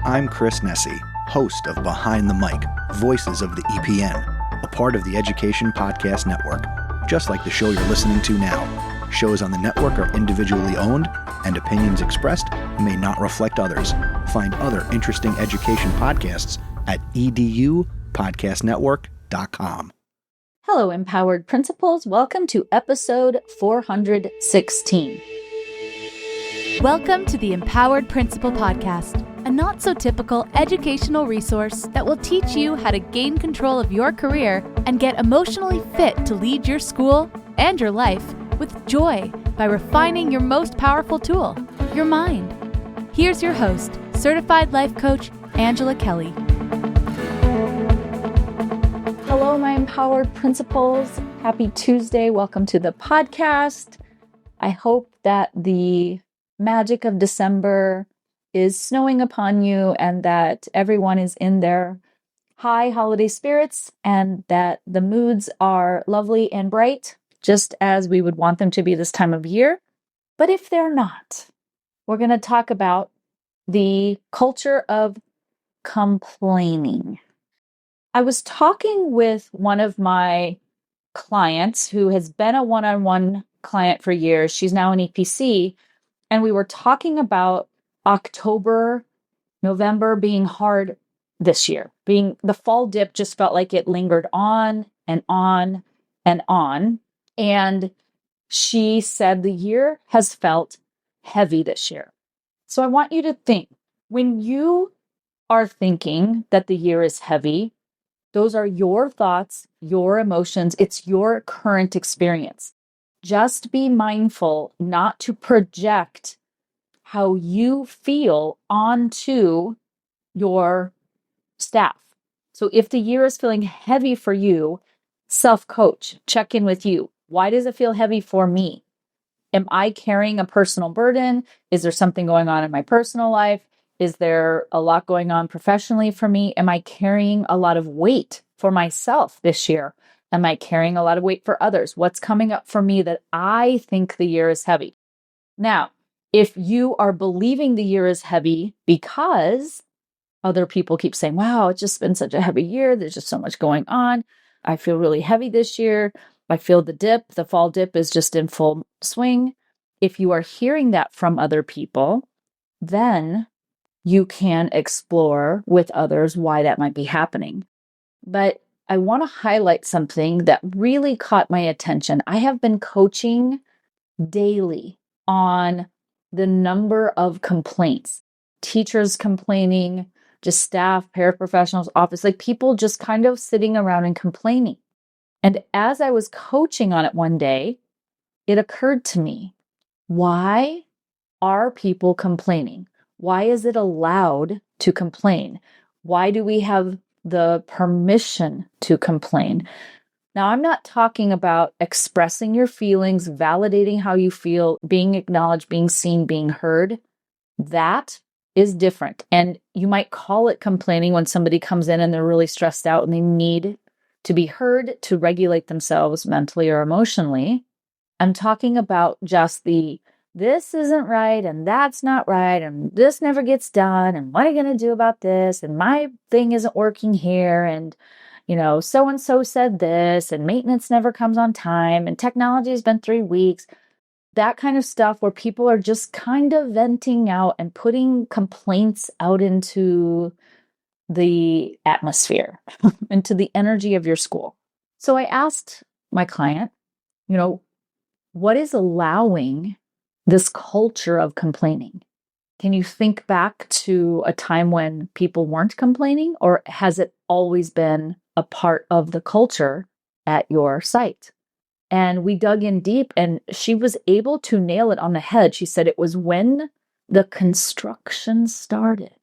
I'm Chris Nessie, host of Behind the Mic, Voices of the EPN, a part of the Education Podcast Network, just like the show you're listening to now. Shows on the network are individually owned, and opinions expressed may not reflect others. Find other interesting education podcasts at edupodcastnetwork.com. Hello, Empowered Principals. Welcome to episode 416. Welcome to the Empowered Principal Podcast, a not-so-typical educational resource that will teach you how to gain control of your career and get emotionally fit to lead your school and your life with joy by refining your most powerful tool, your mind. Here's your host, Certified Life Coach, Angela Kelly. Hello, my Empowered Principals. Happy Tuesday. Welcome to the podcast. I hope that the magic of December is snowing upon you and that everyone is in their high holiday spirits and that the moods are lovely and bright, just as we would want them to be this time of year. But if they're not, we're going to talk about the culture of complaining. I was talking with one of my clients who has been a one-on-one client for years. She's now an EPC. And we were talking about October, November being hard this year. Being the fall dip just felt like it lingered on and on and on. And she said the year has felt heavy this year. So I want you to think, when you are thinking that the year is heavy, those are your thoughts, your emotions, it's your current experience. Just be mindful not to project how you feel onto your staff. So if the year is feeling heavy for you, self-coach, check in with you. Why does it feel heavy for me? Am I carrying a personal burden? Is there something going on in my personal life? Is there a lot going on professionally for me? Am I carrying a lot of weight for myself this year? Am I carrying a lot of weight for others? What's coming up for me that I think the year is heavy? Now, if you are believing the year is heavy because other people keep saying, wow, it's just been such a heavy year. There's just so much going on. I feel really heavy this year. I feel the fall dip is just in full swing. If you are hearing that from other people, then you can explore with others why that might be happening. But I want to highlight something that really caught my attention. I have been coaching daily on the number of complaints, teachers complaining, just staff, paraprofessionals, office, like people just kind of sitting around and complaining. And as I was coaching on it one day, it occurred to me, why are people complaining? Why is it allowed to complain? Why do we have the permission to complain? Now, I'm not talking about expressing your feelings, validating how you feel, being acknowledged, being seen, being heard. That is different. And you might call it complaining when somebody comes in and they're really stressed out and they need to be heard to regulate themselves mentally or emotionally. I'm talking about just this isn't right, and that's not right, and this never gets done, and what are you going to do about this, and my thing isn't working here, and so-and-so said this, and maintenance never comes on time, and technology has been 3 weeks. That kind of stuff where people are just kind of venting out and putting complaints out into the atmosphere, into the energy of your school. So I asked my client, what is allowing this culture of complaining? Can you think back to a time when people weren't complaining, or has it always been a part of the culture at your site? And we dug in deep and she was able to nail it on the head. She said it was when the construction started.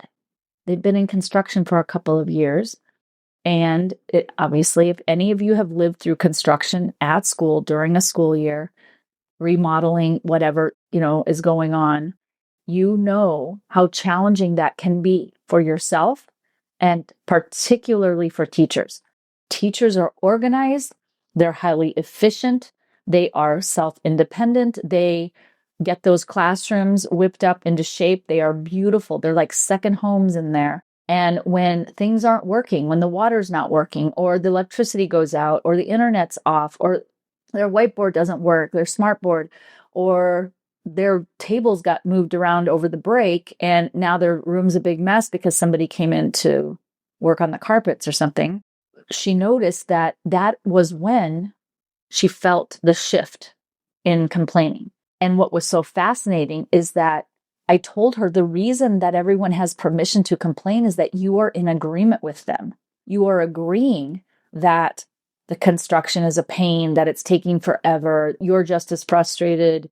They've been in construction for a couple of years. And obviously, if any of you have lived through construction at school during a school year, remodeling, whatever, is going on, you know how challenging that can be for yourself and particularly for teachers. Teachers are organized, they're highly efficient, they are self-independent, they get those classrooms whipped up into shape. They are beautiful. They're like second homes in there. And when things aren't working, when the water's not working, or the electricity goes out, or the internet's off, or their whiteboard doesn't work, their smartboard, or their tables got moved around over the break, and now their room's a big mess because somebody came in to work on the carpets or something. She noticed that that was when she felt the shift in complaining. And what was so fascinating is that I told her the reason that everyone has permission to complain is that you are in agreement with them. You are agreeing that the construction is a pain, that it's taking forever. You're just as frustrated.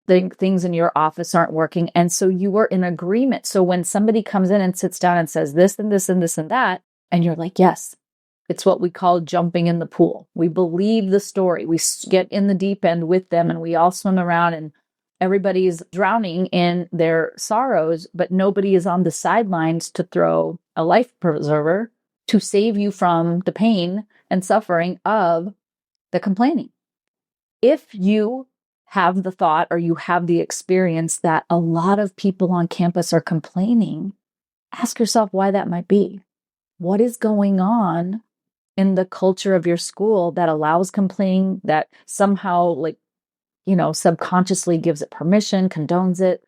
Things in your office aren't working. And so you are in agreement. So when somebody comes in and sits down and says this and this and this and that, and you're like, yes, it's what we call jumping in the pool. We believe the story. We get in the deep end with them and we all swim around and everybody's drowning in their sorrows, but nobody is on the sidelines to throw a life preserver to save you from the pain and suffering of the complaining. If you have the thought or you have the experience that a lot of people on campus are complaining, ask yourself why that might be. What is going on in the culture of your school that allows complaining, that somehow subconsciously gives it permission, condones it,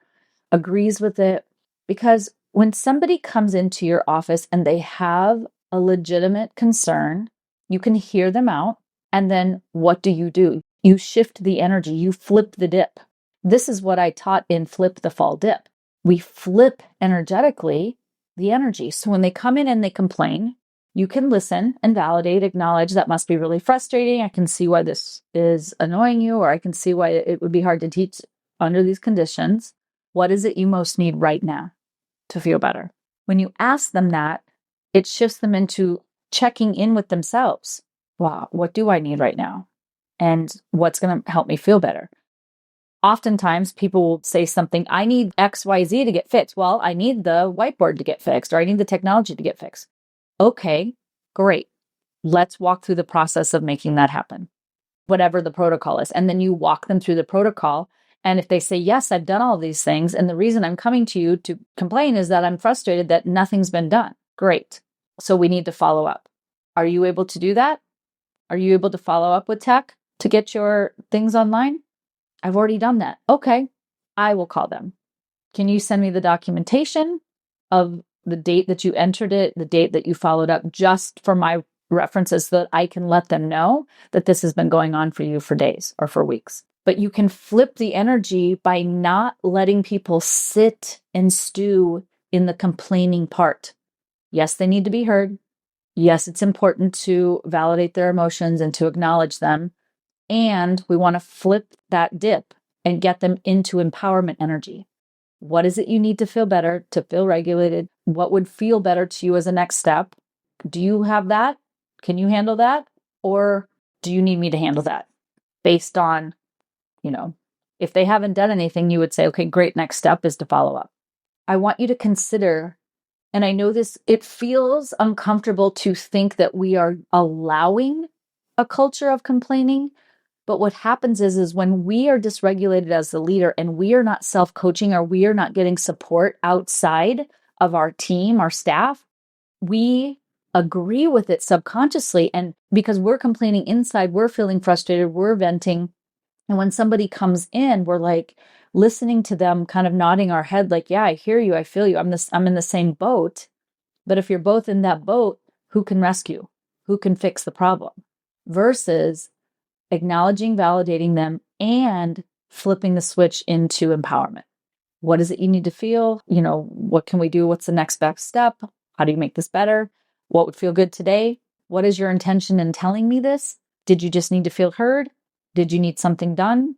agrees with it? Because when somebody comes into your office and they have a legitimate concern, you can hear them out. And then what do? You shift the energy, you flip the dip. This is what I taught in Flip the Fall Dip. We flip energetically the energy. So when they come in and they complain, you can listen and validate, acknowledge that must be really frustrating. I can see why this is annoying you, or I can see why it would be hard to teach under these conditions. What is it you most need right now to feel better? When you ask them that, it shifts them into checking in with themselves. Wow, what do I need right now? And what's going to help me feel better? Oftentimes people will say something, I need XYZ to get fixed. Well, I need the whiteboard to get fixed, or I need the technology to get fixed. Okay, great. Let's walk through the process of making that happen, whatever the protocol is. And then you walk them through the protocol. And if they say, yes, I've done all these things, and the reason I'm coming to you to complain is that I'm frustrated that nothing's been done. Great. So we need to follow up. Are you able to do that? Are you able to follow up with tech to get your things online? I've already done that. Okay, I will call them. Can you send me the documentation of the date that you entered it, the date that you followed up, just for my references so that I can let them know that this has been going on for you for days or for weeks? But you can flip the energy by not letting people sit and stew in the complaining part. Yes, they need to be heard. Yes, it's important to validate their emotions and to acknowledge them. And we want to flip that dip and get them into empowerment energy. What is it you need to feel better, to feel regulated? What would feel better to you as a next step? Do you have that? Can you handle that? Or do you need me to handle that? Based on, if they haven't done anything, you would say, okay, great, next step is to follow up. I want you to consider, and I know it feels uncomfortable to think that we are allowing a culture of complaining. But what happens is when we are dysregulated as the leader and we are not self-coaching, or we are not getting support outside of our team, our staff, we agree with it subconsciously. And because we're complaining inside, we're feeling frustrated, we're venting. And when somebody comes in, we're like listening to them, kind of nodding our head like, yeah, I hear you, I feel you, I'm in the same boat. But if you're both in that boat, who can rescue? Who can fix the problem? Versus acknowledging, validating them, and flipping the switch into empowerment. What is it you need to feel? What can we do? What's the next best step? How do you make this better? What would feel good today? What is your intention in telling me this? Did you just need to feel heard? Did you need something done?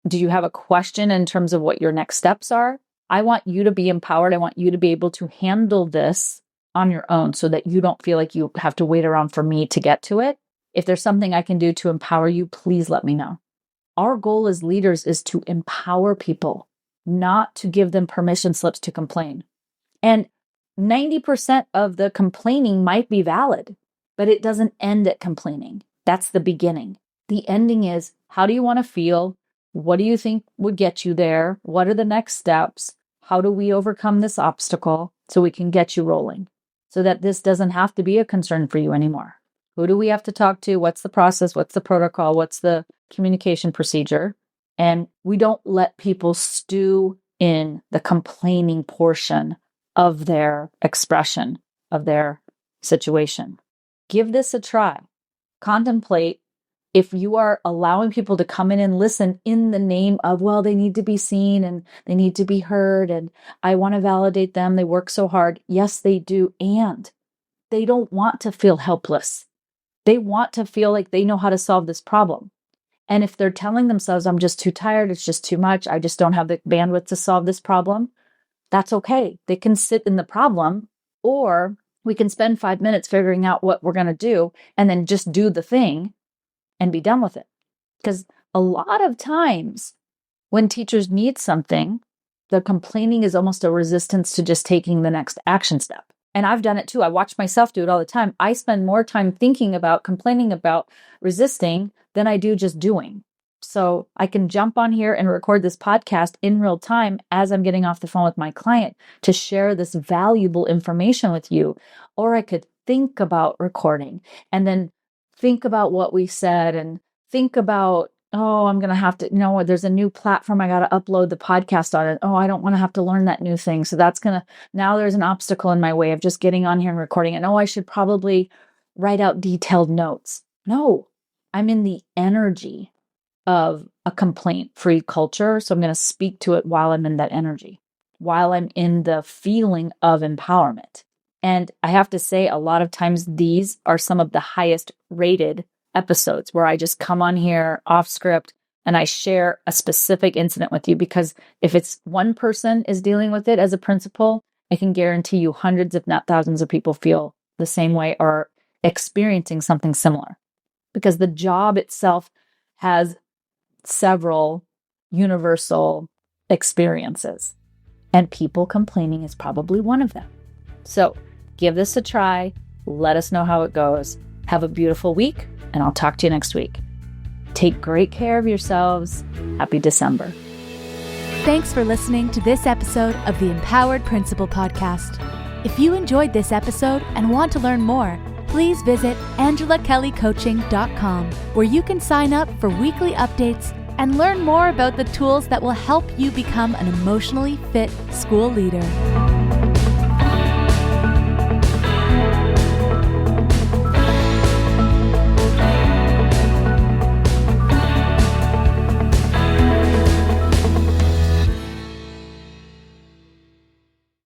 Do you have a question in terms of what your next steps are? I want you to be empowered. I want you to be able to handle this on your own so that you don't feel like you have to wait around for me to get to it. If there's something I can do to empower you, please let me know. Our goal as leaders is to empower people, not to give them permission slips to complain. And 90% of the complaining might be valid, but it doesn't end at complaining. That's the beginning. The ending is, how do you want to feel? What do you think would get you there? What are the next steps? How do we overcome this obstacle so we can get you rolling so that this doesn't have to be a concern for you anymore? Who do we have to talk to? What's the process? What's the protocol? What's the communication procedure? And we don't let people stew in the complaining portion of their expression of their situation. Give this a try. Contemplate if you are allowing people to come in and listen in the name of, well, they need to be seen and they need to be heard and I want to validate them. They work so hard. Yes, they do. And they don't want to feel helpless. They want to feel like they know how to solve this problem. And if they're telling themselves, I'm just too tired, it's just too much, I just don't have the bandwidth to solve this problem, that's okay. They can sit in the problem, or we can spend 5 minutes figuring out what we're going to do and then just do the thing and be done with it. Because a lot of times when teachers need something, the complaining is almost a resistance to just taking the next action step. And I've done it too. I watch myself do it all the time. I spend more time thinking about, complaining about, resisting than I do just doing. So I can jump on here and record this podcast in real time as I'm getting off the phone with my client to share this valuable information with you. Or I could think about recording and then think about what we said and think about, oh, I'm going to have to, there's a new platform I got to upload the podcast on it. Oh, I don't want to have to learn that new thing. So now there's an obstacle in my way of just getting on here and recording it. Oh, I should probably write out detailed notes. No, I'm in the energy of a complaint-free culture. So I'm going to speak to it while I'm in that energy, while I'm in the feeling of empowerment. And I have to say, a lot of times these are some of the highest rated episodes where I just come on here off script and I share a specific incident with you, because if it's one person is dealing with it as a principal, I can guarantee you hundreds, if not thousands of people feel the same way or experiencing something similar, because the job itself has several universal experiences and people complaining is probably one of them. So give this a try. Let us know how it goes. Have a beautiful week, and I'll talk to you next week. Take great care of yourselves. Happy December. Thanks for listening to this episode of the Empowered Principal Podcast. If you enjoyed this episode and want to learn more, please visit angelakellycoaching.com, where you can sign up for weekly updates and learn more about the tools that will help you become an emotionally fit school leader.